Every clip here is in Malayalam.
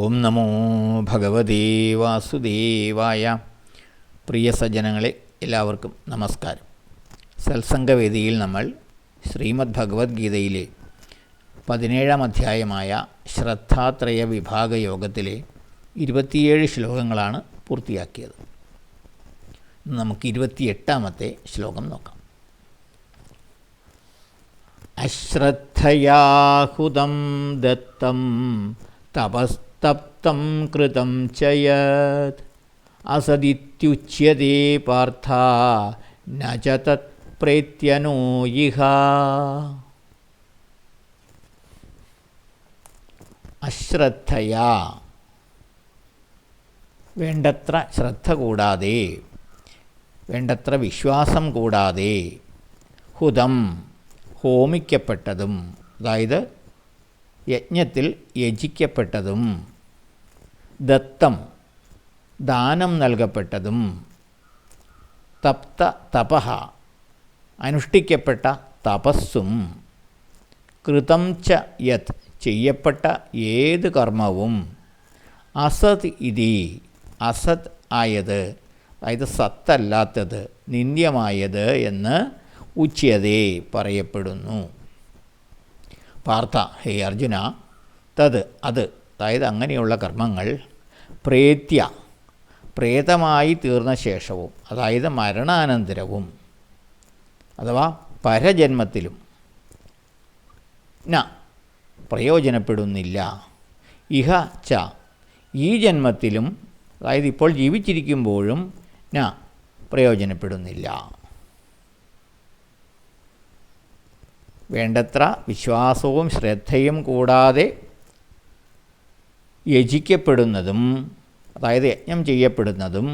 ഓം നമോ ഭഗവതേ വാസുദേവായ. പ്രിയ സജ്ജനങ്ങളെ, എല്ലാവർക്കും നമസ്കാരം. സത്സംഗവേദിയിൽ നമ്മൾ ശ്രീമദ് ഭഗവത്ഗീതയിലെ 17-ാം അധ്യായമായ ശ്രദ്ധാത്രയ വിഭാഗ യോഗത്തിലെ 27 ശ്ലോകങ്ങളാണ് പൂർത്തിയാക്കിയത്. നമുക്ക് 28-ാമത്തെ ശ്ലോകം നോക്കാം. അശ്രദ്ധയാഹുതം ദത്തം തപസ്തപ്തം കൃതം ച യത് അസദിത്യുച്യതേ പാർത്ഥ ന ച തത് പ്രേത്യനോ ഇഹ. അശ്രദ്ധയാ, വേണ്ടത്ര ശ്രദ്ധ കൂടാതെ, വേണ്ടത്ര വിശ്വാസം കൂടാതെ, ഹുതം ഹോമിക്കപ്പെട്ടതും, അതായത് യജ്ഞത്തിൽ യജിക്കപ്പെട്ടതും, ദത്തം ദാനം നൽകപ്പെട്ടതും, തപ്ത തപഃ അനുഷ്ഠിക്കപ്പെട്ട തപസ്സും, കൃതം ച യത് ചെയ്യപ്പെട്ട ഏത് കർമ്മവും, അസത് ഇതി അസത് ആയത്, അതായത് സത്തല്ലാത്തത്, നിന്ദ്യമായത് എന്ന് ഉച്യതേ പറയപ്പെടുന്നു. പാർത്ഥ, ഹേ അർജുന, തത് അത്, അതായത് അങ്ങനെയുള്ള കർമ്മങ്ങൾ, പ്രേത്യ പ്രേതമായി തീർന്ന ശേഷവും, അതായത് മരണാനന്തരവും അഥവാ പരജന്മത്തിലും, ന പ്രയോജനപ്പെടുന്നില്ല, ഇഹ ച ഈ ജന്മത്തിലും, അതായത് ഇപ്പോൾ ജീവിച്ചിരിക്കുമ്പോഴും ന പ്രയോജനപ്പെടുന്നില്ല. വേണ്ടത്ര വിശ്വാസവും ശ്രദ്ധയും കൂടാതെ യജിക്കപ്പെടുന്നതും, അതായത് യജ്ഞം ചെയ്യപ്പെടുന്നതും,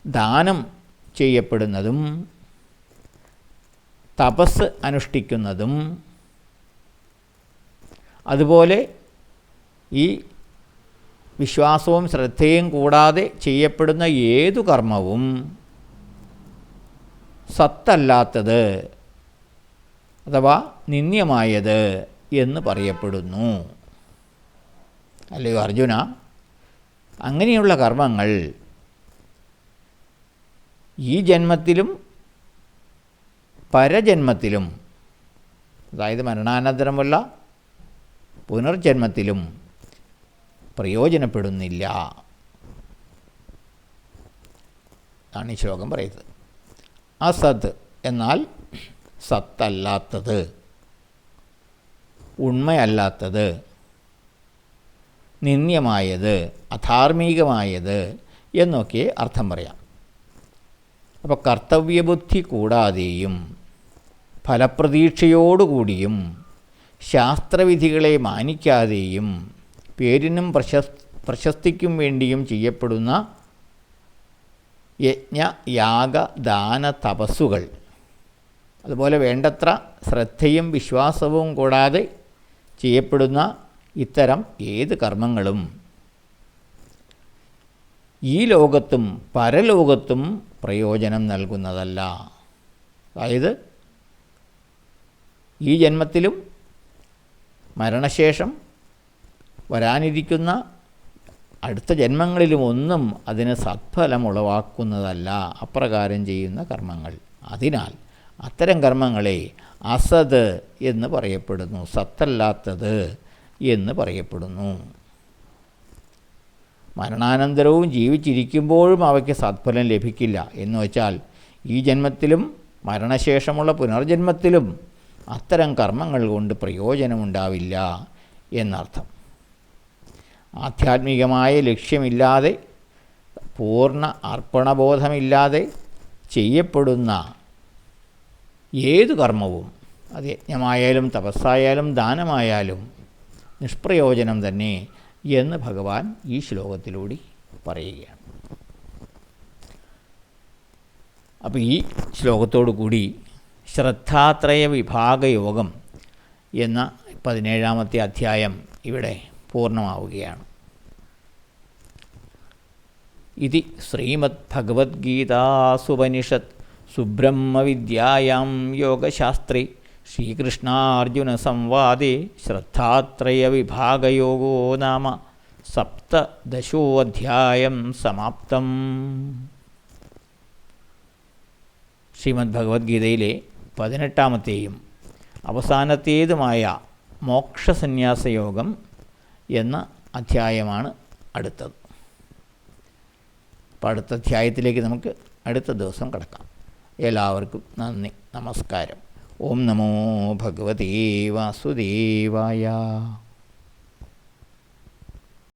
ദാനം ചെയ്യപ്പെടുന്നതും, തപസ് അനുഷ്ഠിക്കുന്നതും, അതുപോലെ ഈ വിശ്വാസവും ശ്രദ്ധയും കൂടാതെ ചെയ്യപ്പെടുന്ന ഏതു കർമ്മവും സത്തല്ലാത്തത് അഥവാ നിന്ദ്യമായത് എന്ന് പറയപ്പെടുന്നു. അല്ലയോ അർജുന, അങ്ങനെയുള്ള കർമ്മങ്ങൾ ഈ ജന്മത്തിലും പരജന്മത്തിലും, അതായത് മരണാനന്തരമുള്ള പുനർജന്മത്തിലും പ്രയോജനപ്പെടുന്നില്ല ആണ് ഈ ശ്ലോകം പറയുന്നത്. അസത് എന്നാൽ സത്തല്ലാത്തത്, ഉണ്മയല്ലാത്തത്, നിന്ദ്യമായത്, അധാർമികമായത് എന്നൊക്കെ അർത്ഥം പറയാം. അപ്പോൾ കർത്തവ്യബുദ്ധി കൂടാതെയും ഫലപ്രതീക്ഷയോടുകൂടിയും ശാസ്ത്രവിധികളെ മാനിക്കാതെയും പേരിനും പ്രശസ്തിക്കും വേണ്ടിയും ചെയ്യപ്പെടുന്ന യജ്ഞ യാഗ ദാന തപസ്സുകൾ, അതുപോലെ വേണ്ടത്ര ശ്രദ്ധയും വിശ്വാസവും കൂടാതെ ചെയ്യപ്പെടുന്ന ഇത്തരം ഏത് കർമ്മങ്ങളും ഈ ലോകത്തും പരലോകത്തും പ്രയോജനം നൽകുന്നതല്ല. അതായത് ഈ ജന്മത്തിലും മരണശേഷം വരാനിരിക്കുന്ന അടുത്ത ജന്മങ്ങളിലും ഒന്നും അതിന് സത്ഫലം ഉളവാക്കുന്നതല്ല അപ്രകാരം ചെയ്യുന്ന കർമ്മങ്ങൾ. അതിനാൽ അത്തരം കർമ്മങ്ങളെ അസത് എന്ന് പറയപ്പെടുന്നു, സത്തല്ലാത്തത് എന്ന് പറയപ്പെടുന്നു. മരണാനന്തരവും ജീവിച്ചിരിക്കുമ്പോഴും അവയ്ക്ക് സത്ഫലം ലഭിക്കില്ല എന്ന് വച്ചാൽ ഈ ജന്മത്തിലും മരണശേഷമുള്ള പുനർജന്മത്തിലും അത്തരം കർമ്മങ്ങൾ കൊണ്ട് പ്രയോജനമുണ്ടാവില്ല എന്നർത്ഥം. ആധ്യാത്മികമായ ലക്ഷ്യമില്ലാതെ, പൂർണ്ണ അർപ്പണബോധമില്ലാതെ ചെയ്യപ്പെടുന്ന ഏതു കർമ്മവും, അത് യജ്ഞമായാലും തപസ്സായാലും ദാനമായാലും നിഷ്പ്രയോജനം തന്നെ എന്ന് ഭഗവാൻ ഈ ശ്ലോകത്തിലൂടെ പറയുകയാണ്. അപ്പോൾ ഈ ശ്ലോകത്തോടു കൂടി ശ്രദ്ധാത്രയ വിഭാഗയോഗം എന്ന 17-ാമത്തെ അധ്യായം ഇവിടെ പൂർണ്ണമാവുകയാണ്. ഇതി ശ്രീമദ് ഭഗവത്ഗീതാസുപനിഷത് സുബ്രഹ്മവിദ്യായാം യോഗശാസ്ത്രേ ശ്രീകൃഷ്ണാർജുനസംവാദേ ശ്രദ്ധാത്രയവിഭാഗയോഗോ നാമ സപ്തദശോऽധ്യായം സമാപ്തം. ശ്രീമദ് ഭഗവത്ഗീതയിലെ 18-ാമത്തെയും അവസാനത്തേതുമായ മോക്ഷസന്യാസയോഗം എന്ന അധ്യായമാണ് അടുത്തത്. അപ്പോൾ അടുത്ത അധ്യായത്തിലേക്ക് നമുക്ക് അടുത്ത ദിവസം കിടക്കാം. എല്ലാവർക്കും നന്ദി, നമസ്കാരം. ഓം നമോ ഭഗവതേ വാസുദേവായ.